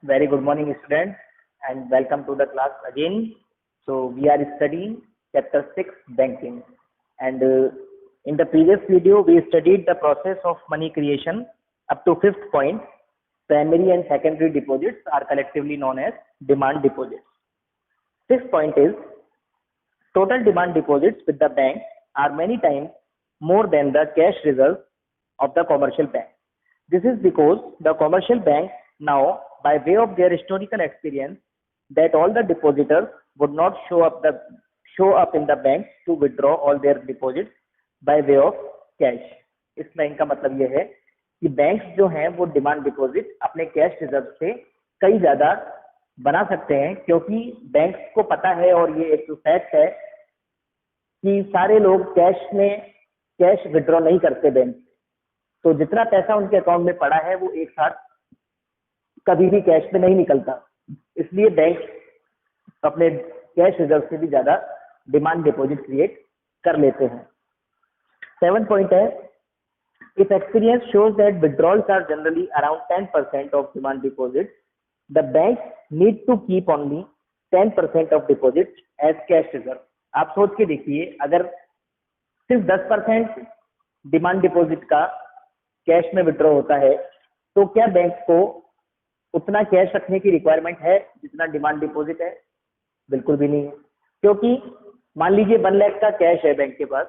Very good morning, students, and welcome to the class again. So, we are studying chapter 6 banking. And in the previous video, we studied the process of money creation up to fifth point. Primary and secondary deposits are collectively known as demand deposits. Sixth point is total demand deposits with the bank are many times more than the cash reserves of the commercial bank. This is because the commercial banks now, by way of their historical experience, that all the depositors would not show up in the banks to withdraw all their deposits by way of cash. इस line का मतलब यह है कि banks जो हैं वो demand deposit अपने कैश रिजर्व से कई ज्यादा बना सकते हैं, क्योंकि बैंक्स को पता है और ये एक फैक्ट है कि सारे लोग कैश विड्रॉ नहीं करते बैंक। तो जितना पैसा उनके अकाउंट में पड़ा है वो एक साथ कभी भी कैश में नहीं निकलता, इसलिए बैंक अपने कैश रिजर्व से भी ज्यादा डिमांड डिपॉजिट क्रिएट कर लेते हैं। 7 पॉइंट है, if experience shows that withdrawals are generally around 10% of demand deposit, the bank need to keep only 10% of deposit as cash reserve. आप सोच के देखिए, अगर सिर्फ 10% डिमांड डिपॉजिट का कैश में विड्रॉ होता है तो क्या बैंक को उतना कैश रखने की रिक्वायरमेंट है जितना डिमांड डिपॉजिट है? बिल्कुल भी नहीं है, क्योंकि मान लीजिए 1 लाख का कैश है बैंक के पास,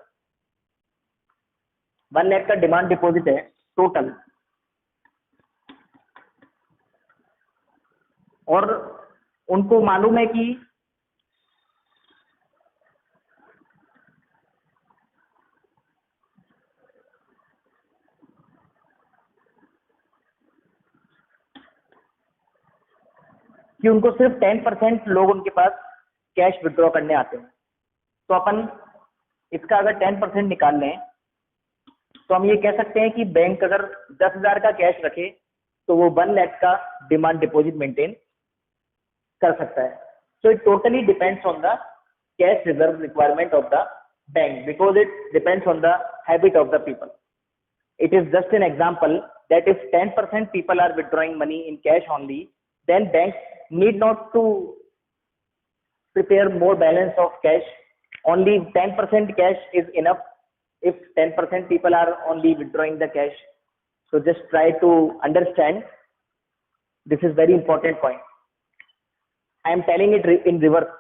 1 लाख का डिमांड डिपॉजिट है टोटल, और उनको मालूम है कि उनको सिर्फ 10% लोग उनके पास कैश विड्रॉ करने आते हैं। तो अपन इसका अगर 10% निकाल लें तो हम ये कह सकते हैं कि बैंक अगर 10,000 का कैश रखे तो वो 1 लाख का डिमांड डिपॉजिट मेंटेन कर सकता है। So it totally depends on the cash reserve requirement of the bank, because it depends on the habit of the people. It is just an example that if 10% people are withdrawing money in cash only, then banks need not to prepare more balance of cash. Only 10% cash is enough if 10% people are only withdrawing the cash. So just try to understand. This is very important point. I am telling it in reverse.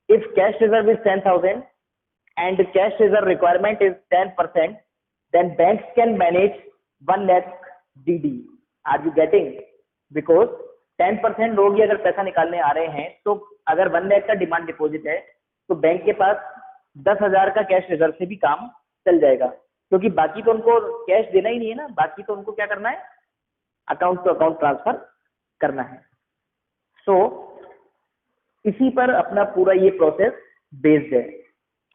If cash reserve is 10,000 and the cash reserve requirement is 10%, then banks can manage 1 lakh DD. Are you getting? Because 10% लोग ही अगर पैसा निकालने आ रहे हैं, तो अगर 1 लाख का demand deposit है तो बैंक के पास 10,000 का कैश रिजर्व से भी काम चल जाएगा, क्योंकि बाकी तो उनको कैश देना ही नहीं है ना, बाकी तो उनको क्या करना है, अकाउंट टू अकाउंट ट्रांसफर करना है। सो इसी पर अपना पूरा ये प्रोसेस बेस्ड है।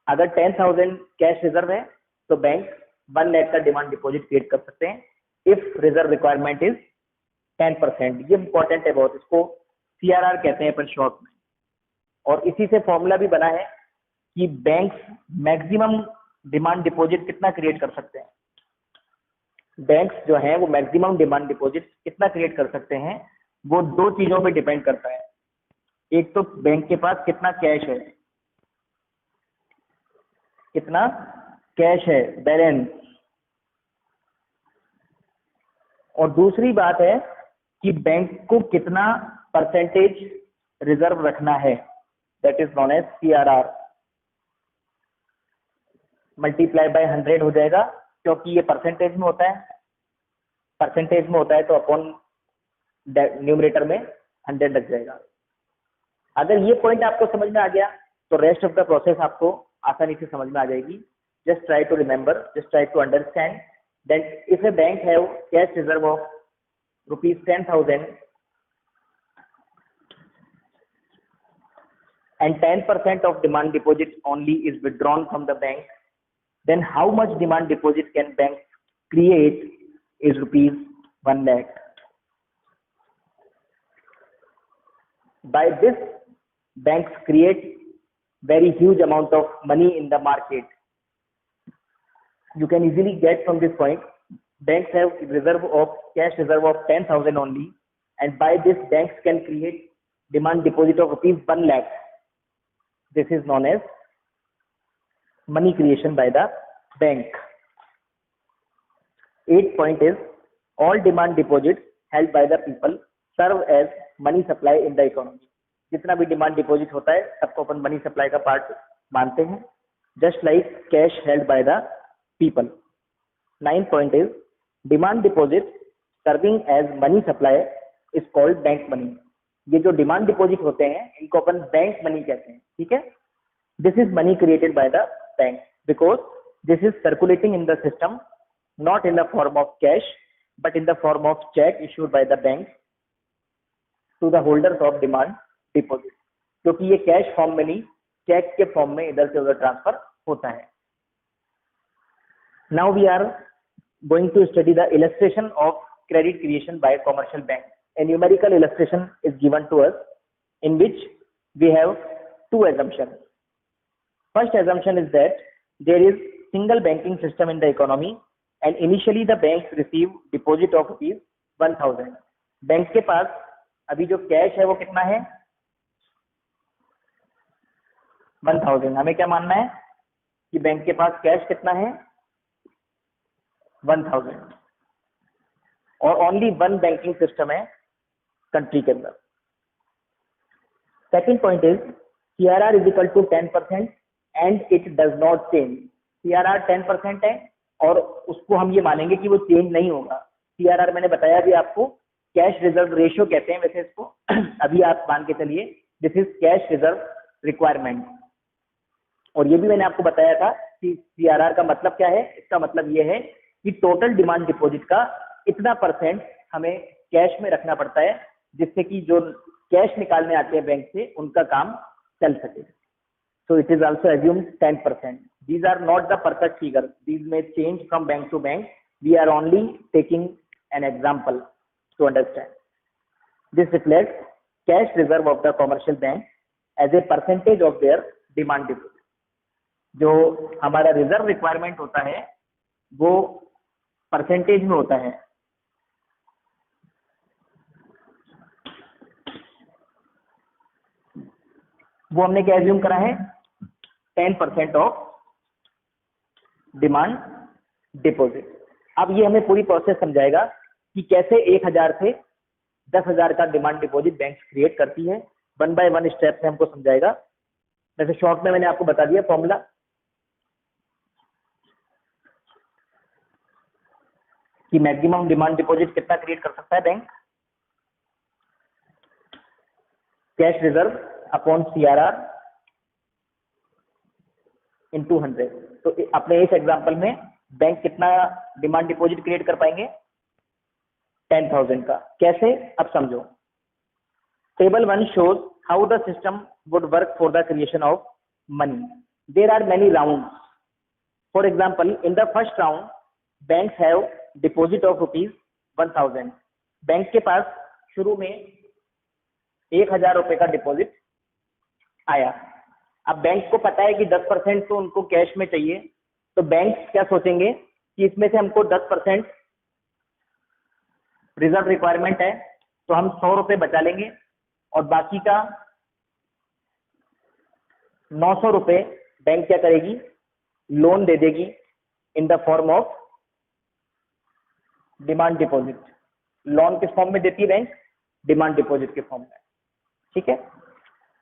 अगर 10,000 कैश रिजर्व है तो बैंक 1 लाख का डिमांड डिपॉजिट क्रिएट कर सकते हैं इफ रिजर्व रिक्वायरमेंट इज 10%। ये इंपॉर्टेंट है बहुत, इसको CRR कहते हैं पर शॉर्ट में। और इसी से फॉर्मूला भी बना है कि बैंक्स मैक्सिमम डिमांड डिपॉजिट कितना क्रिएट कर सकते हैं। बैंक्स जो हैं वो मैक्सिमम डिमांड डिपॉजिट कितना क्रिएट कर सकते हैं, वो 2 चीजों पे डिपेंड करता है। एक तो बैंक के पास कितना कैश है, कितना कैश है, बैलेंस, और दूसरी बात है कि बैंक को कितना परसेंटेज रिजर्व रखना है, that is known as CRR। Multiply by 100 हो जाएगा, क्योंकि ये परसेंटेज में होता है, तो अपॉन न्यूमरेटर में 100 लग जाएगा। अगर ये पॉइंट आपको समझ में आ गया तो रेस्ट ऑफ द प्रोसेस आपको आसानी से समझ में आ जाएगी। Just try to remember, just try to understand that if a bank have cash reserve of ₹10,000 and 10% of demand deposit only is withdrawn from the bank, then how much demand deposit can bank create is ₹1 lakh. By this, banks create very huge amount of money in the market. You can easily get from this point, banks have cash reserve of 10,000 only and by this banks can create demand deposit of rupees 1 lakh. This is known as money creation by the bank. 8th point is all demand deposits held by the people serve as money supply in the economy. जितना भी demand deposit होता है सबको अपन money supply का part मानते हैं, just like cash held by the people. 9th point is demand deposit serving as money supply is called bank money. ये जो डिमांड डिपॉजिट होते हैं इनको अपन बैंक मनी कहते हैं. ठीक है. This is money created by the bank because this is circulating in the system not in the form of cash but in the form of check issued by the bank to the holders of demand deposit. क्योंकि ये cash form में नहीं, check के form में इधर से उधर transfer होता है. Now we are going to study the illustration of credit creation by commercial bank. A numerical illustration is given to us in which we have two assumptions. First assumption is that there is single banking system in the economy and initially the banks receive deposit of rupees 1000. Bank के पास अभी जो cash है वो कितना है 1000. हमें क्या मानना है कि बैंक के पास कैश कितना है 1000 और ओनली वन बैंकिंग सिस्टम है कंट्री के अंदर. Second point is CRR is equal to 10% and it does not change. CRR 10% है और उसको हम ये मानेंगे कि वो चेंज नहीं होगा. CRR मैंने बताया भी आपको कैश रिजर्व रेशियो कहते हैं वैसे इसको. अभी आप मान के चलिए this is cash reserve requirement. और ये भी मैंने आपको बताया था कि CRR का मतलब क्या है. इसका मतलब ये है कि टोटल डिमांड डिपॉजिट का इतना % हमें कैश में रखना पड़ता है जिससे कि जो कैश निकालने आते हैं बैंक से उनका काम चल सके. So it is also assumed 10%. These are not the perfect figures. These may change from bank to bank. We are only taking an example to understand. This reflects cash reserve of the commercial bank as a percentage of their demand deposit. जो हमारा reserve requirement होता है वो percentage में होता है. वो हमने क्या एज्यूम करा है 10% ऑफ डिमांड डिपॉजिट. अब ये हमें पूरी प्रोसेस समझाएगा कि कैसे 1000 से 10,000 का डिमांड डिपॉजिट बैंक क्रिएट करती है. 1 बाय 1 स्टेप में हमको समझाएगा. वैसे शॉर्ट में मैंने आपको बता दिया फॉर्मूला कि मैक्सिमम डिमांड डिपॉजिट कितना क्रिएट कर सकता है bank. Cash reserve upon CRR into 100. तो अपने इस एग्जांपल में बैंक कितना डिमांड डिपॉजिट क्रिएट कर पाएंगे 10,000 का. कैसे अब समझो. Table 1 shows how the system would work for the creation of money. There are many rounds. For example, in the first round banks have deposit of rupees 1000. Bank के पास शुरू में 1000 रुपए का डिपॉजिट आया. अब बैंक को पता है कि 10% तो उनको कैश में चाहिए, तो बैंक क्या सोचेंगे कि इसमें से हमको 10% रिजर्व रिक्वायरमेंट है तो हम 100 रुपए बचा लेंगे और बाकी का 900 रुपए बैंक क्या करेगी लोन दे देगी in the form of demand deposit. Loan किस फॉर्म में देती है बैंक डिमांड डिपॉजिट के फॉर्म में. ठीक है.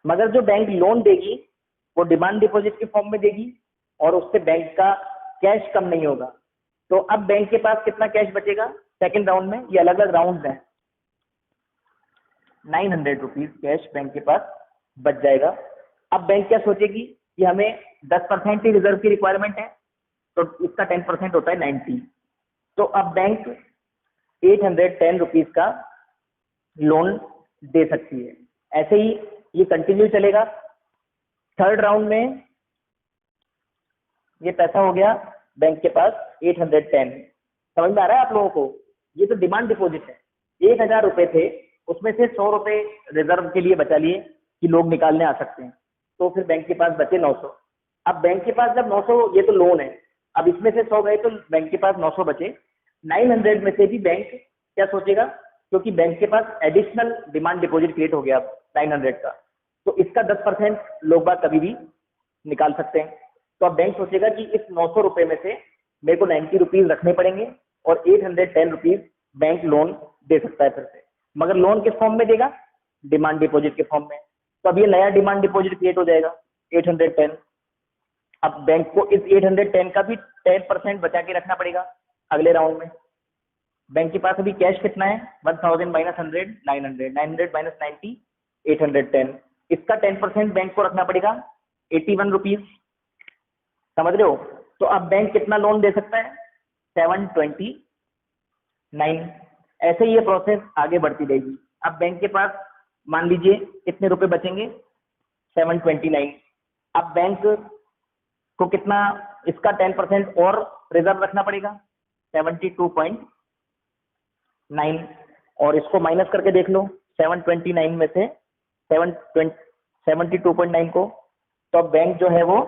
मगर जो बैंक लोन देगी वो डिमांड डिपॉजिट के फॉर्म में देगी और उससे बैंक का कैश कम नहीं होगा. तो अब बैंक के पास कितना कैश बचेगा सेकंड राउंड में. ये अलग अलग राउंड हैं. 900 रुपीज कैश बैंक के पास बच जाएगा. अब बैंक क्या सोचेगी कि हमें 10% ही रिजर्व की रिक्वायरमेंट है तो इसका 10% होता है 90. तो अब बैंक 810 रुपीज का लोन दे सकती है. ऐसे ही ये कंटिन्यू चलेगा. थर्ड राउंड में ये पैसा हो गया बैंक के पास 810. समझ में आ रहा है आप लोगों को. ये तो डिमांड डिपॉजिट है. 1000 रुपए थे उसमें से 100 रुपए रिजर्व के लिए बचा लिए कि लोग निकालने आ सकते हैं. तो फिर बैंक के पास बचे 900. अब बैंक के पास जब 900 ये तो लोन है. अब इसमें से 100 गए तो बैंक के पास 900 बचे. 900 में से भी बैंक क्या सोचेगा क्योंकि बैंक के पास एडिशनल डिमांड डिपॉजिट क्रिएट हो गया 900 का, तो इसका 10% लोग बाग कभी भी निकाल सकते हैं। तो अब बैंक सोचेगा कि इस 900 रुपए में से मेरे को 90 रुपीज रखने पड़ेंगे और 810 रुपीज बैंक लोन दे सकता है फिर से, मगर लोन किस फॉर्म में देगा? डिमांड डिपॉजिट के फॉर्म में। तो अब ये नया डिमांड डिपॉजिट क्रिएट हो जाएगा 810। अब बैंक को इस 810 का भी 10% बचा के रखना पड़ेगा अगले राउंड में। बैंक के पास अभी कैश कितना है? 1000 माइनस 100 900, 900 माइनस 90 810। इसका 10% बैंक को रखना पड़ेगा 81 रुपीज। समझ रहे हो? तो अब बैंक कितना लोन दे सकता है? 729। ऐसे ही ये प्रोसेस आगे बढ़ती रहेगी। अब बैंक के पास मान लीजिए कितने रुपए बचेंगे? 729। अब बैंक को कितना इसका 10% और रिजर्व रखना पड़ेगा? 72.9। और इसको माइनस करके देख लो 729 में से 72.9 को, तो अब बैंक जो है वो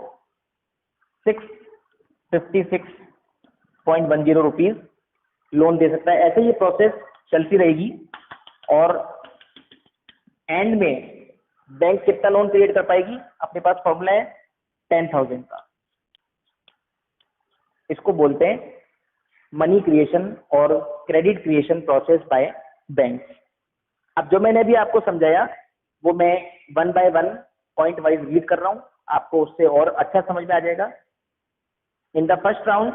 656.10 रुपीज लोन दे सकता है। ऐसे ही प्रोसेस चलती रहेगी और एंड में बैंक कितना लोन क्रिएट कर पाएगी? अपने पास फॉर्मूला है 10,000 का। इसको बोलते हैं मनी क्रिएशन और credit creation process by bank. अब जो मैंने अभी आपको समझाया वो मैं 1 बाय 1 पॉइंट वाइज रीड कर रहा हूं, आपको उससे और अच्छा समझ में आ जाएगा। In the first round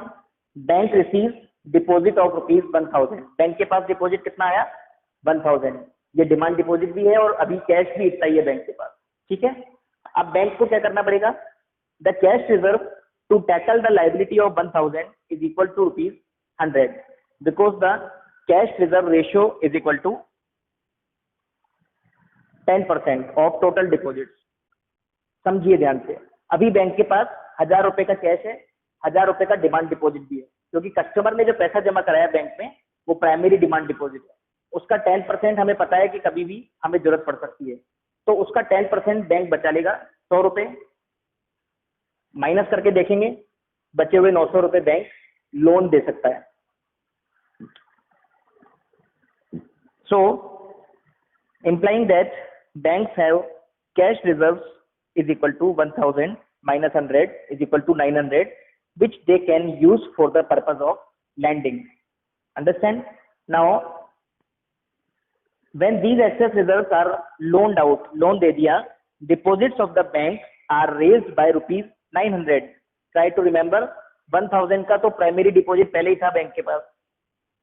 bank receive deposit of rupees 1000। Bank के पास डिपॉजिट कितना आया? 1000। ये डिमांड डिपॉजिट भी है और अभी कैश भी इतना ही है बैंक के पास, ठीक है। अब बैंक को क्या करना पड़ेगा? The cash reserve to tackle the liability of 1000 is equal to rupees 100 because the cash reserve ratio is equal to 10% of total deposit. समझिए ध्यान से, अभी बैंक के पास 1000 रुपए का कैश है, 1000 रुपए का डिमांड डिपॉजिट भी है, क्योंकि कस्टमर ने जो पैसा जमा कराया बैंक में वो प्राइमरी डिमांड डिपॉजिट है। उसका 10% हमें पता है कि कभी भी हमें जरूरत पड़ सकती है, तो उसका 10% बैंक बचा लेगा 100 रुपए। माइनस करके देखेंगे बचे हुए 900 रुपए बैंक लोन दे सकता है। सो implying that banks have cash reserves is equal to 1000 minus 100 is equal to 900, which they can use for the purpose of lending. Understand? Now when these excess reserves are loaned out, loan दे दिया, deposits of the bank are raised by rupees 900. Try to remember 1000 का तो primary deposit पहले ही था bank के पास,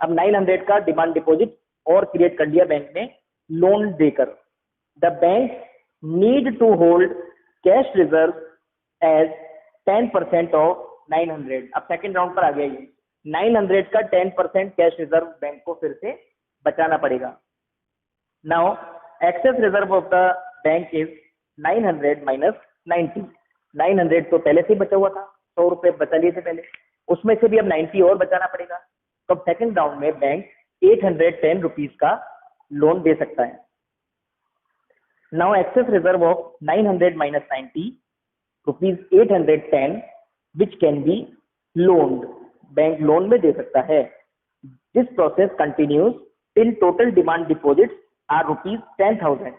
अब 900 का demand deposit और create कर लिया बैंक ने लोन देकर। The bank need to hold cash reserve as 10% of 900। अब सेकेंड राउंड पर आ गया ये 900 का 10% कैश रिजर्व बैंक को फिर से बचाना पड़ेगा। Now excess reserve of the bank is 900 minus 90। 900 तो पहले से ही बचा हुआ था, 100 रुपए बचा लिए थे पहले, उसमें से भी अब 90 और बचाना पड़ेगा। तो अब सेकेंड राउंड में बैंक 810 रुपीज का लोन दे सकता है। Now excess reserve of 900 minus 90 rupees 810 which can be loaned, bank loan में दे सकता है। This process continues till total demand deposits are rupees 10,000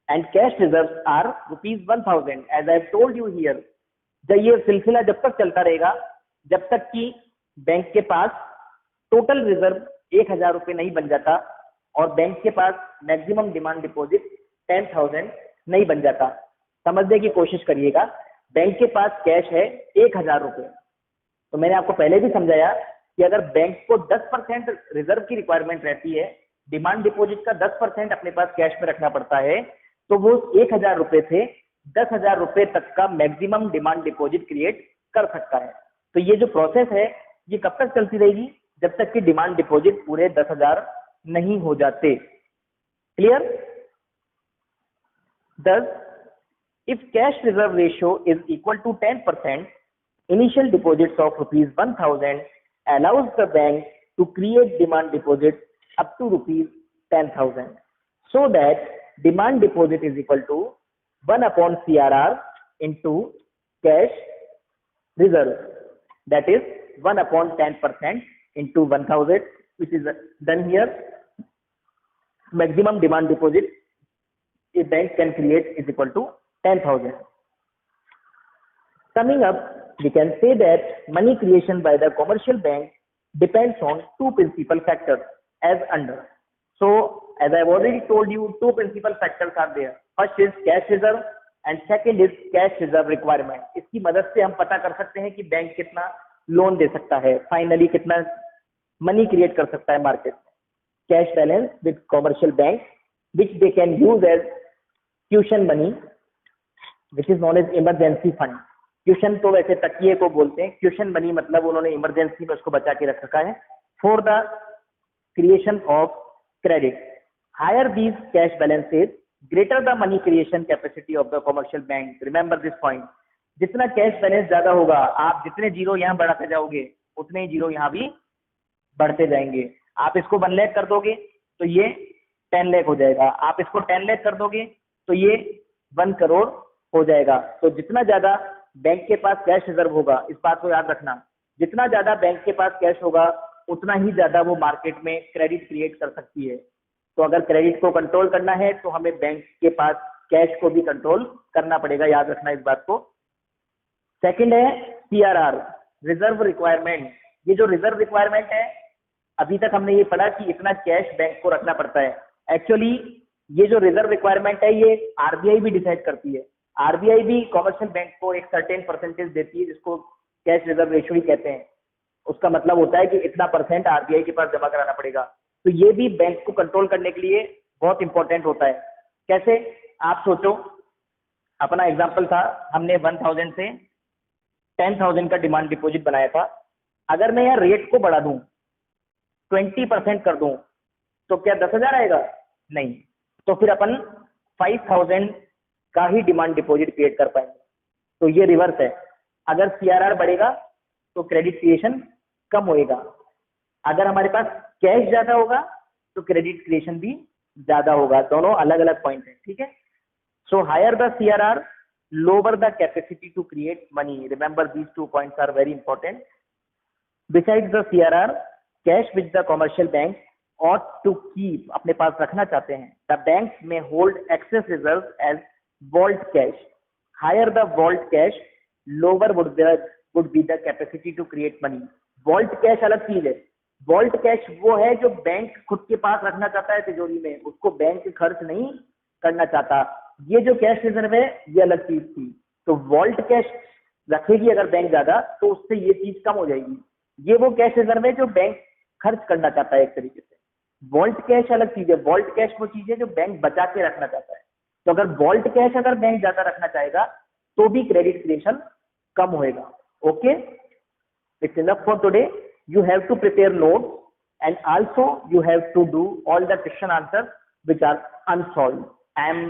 and cash reserves are rupees 1000। As I told you here, जब ये सिलसिला जब तक चलता रहेगा जब तक कि बैंक के पास टोटल रिजर्व 1000 रुपए नहीं बन जाता और बैंक के पास मैक्सिमम डिमांड डिपॉजिट 10,000 नहीं बन जाता। समझने की कोशिश करिएगा, बैंक के पास कैश है 1000 रुपए, तो मैंने आपको पहले भी समझाया कि अगर बैंक को 10% रिजर्व की रिक्वायरमेंट रहती है, डिमांड डिपॉजिट का 10% अपने पास कैश में रखना पड़ता है, तो वो 1000 रुपए से 10,000 रुपए तक का मैक्सिमम डिमांड डिपॉजिट क्रिएट कर सकता है। तो ये जो प्रोसेस है ये कब तक चलती रहेगी? जब तक कि डिमांड डिपॉजिट पूरे 10,000 नहीं हो जाते। Clear? Thus, if cash reserve ratio is equal to 10%, initial deposits of rupees 1000 allows the bank to create demand deposit up to rupees 10,000, so that demand deposit is equal to 1 upon CRR into cash reserve, that is 1 upon 10% into 1000, which is done here. maximum demand deposit a bank can create is equal to 10,000. Summing up, we can say that money creation by the commercial bank depends on two principal factors as under. So, as I have already told you, two principal factors are there. First is cash reserve and second is cash reserve requirement. इसकी मदद से हम पता कर सकते हैं कि bank कितना लोन दे सकता है, फाइनली कितना मनी क्रिएट कर सकता है मार्केट में. Cash balance with commercial bank which they can use as cushion money which is known as emergency fund. Caution तो वैसे तकिए को बोलते हैं, क्यूशन मनी मतलब उन्होंने इमरजेंसी में उसको बचा के रख रखा है. For the creation of credit, higher these cash balances greater the money creation capacity of the commercial bank. Remember this point. जितना कैश बैलेंस ज्यादा होगा, आप जितने जीरो यहाँ बढ़ाते जाओगे उतने ही जीरो यहाँ भी बढ़ते जाएंगे. आप इसको 1 लाख कर दोगे तो ये 10 लाख हो जाएगा. आप इसको 10 लाख कर दोगे तो ये 1 करोड़ हो जाएगा. तो जितना ज्यादा बैंक के पास कैश रिजर्व होगा, इस बात को याद रखना, जितना ज्यादा बैंक के पास कैश होगा उतना ही ज्यादा वो मार्केट में क्रेडिट क्रिएट कर सकती है. तो अगर क्रेडिट को कंट्रोल करना है तो हमें बैंक के पास कैश को भी कंट्रोल करना पड़ेगा, याद रखना इस बात को. सेकंड है सीआरआर, रिजर्व रिक्वायरमेंट. ये जो रिजर्व रिक्वायरमेंट है, अभी तक हमने ये पढ़ा कि इतना कैश बैंक को रखना पड़ता है. एक्चुअली ये जो रिजर्व रिक्वायरमेंट है ये आरबीआई भी डिसाइड करती है. आरबीआई भी कमर्शियल बैंक को एक सर्टेन परसेंटेज देती है जिसको कैश रिजर्व रेशियो ही कहते हैं. उसका मतलब होता है कि इतना परसेंट आरबीआई के पास जमा कराना पड़ेगा. तो ये भी बैंक को कंट्रोल करने के लिए बहुत इंपॉर्टेंट होता है. कैसे, आप सोचो, अपना एग्जांपल था, हमने 1000 से 10,000 का डिमांड डिपॉजिट बनाया था. अगर मैं यहाँ रेट को बढ़ा दूं, 20% कर दूं, तो क्या 10,000 आएगा? नहीं. तो फिर अपन 5,000 का ही डिमांड डिपॉजिट क्रिएट कर पाएंगे. तो ये रिवर्स है. अगर सीआरआर बढ़ेगा तो क्रेडिट क्रिएशन कम होएगा. अगर हमारे पास कैश ज्यादा होगा तो क्रेडिट क्रिएशन भी ज्यादा होगा. दोनों अलग अलग पॉइंट है, ठीक है. So higher the CRR, lower the capacity to create money. Remember these 2 points are very important. Besides the CRR, cash which the commercial bank ought to keep, अपने पास रखना चाहते हैं, the banks may hold excess reserves as vault cash. Higher the vault cash, lower would be the capacity to create money. vault cash अलग चीज है. vault cash वो है जो बैंक खुद के पास रखना चाहता है तिजोरी में, उसको बैंक खर्च नहीं करना चाहता. ये जो कैश रिजर्व है ये अलग चीज थी. तो vault cash रखेगी अगर बैंक ज्यादा तो उससे ये चीज कम हो जाएगी. ये वो कैश रिजर्व है जो बैंक खर्च करना चाहता है एक तरीके से. वॉल्ट कैश अलग चीज है. वॉल्ट कैश वो चीज है जो बैंक बचा के रखना चाहता है. तो अगर वॉल्ट कैश अगर बैंक ज्यादा रखना चाहेगा तो भी क्रेडिट क्रिएशन कम होएगा. Okay, it's enough for today. You have to prepare notes and also you have to do all the question answer which are unsolved. I am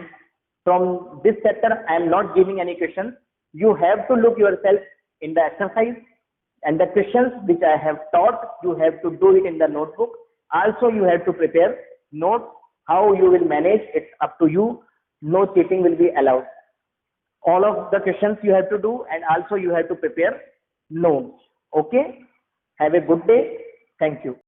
from this chapter, I am not giving any question. You have to look yourself in the exercise and the questions which I have taught, you have to do it in the notebook. Also, you have to prepare notes. How you will manage, it's up to you. No cheating will be allowed. All of the questions you have to do, and also you have to prepare notes. Okay? Have a good day. Thank you.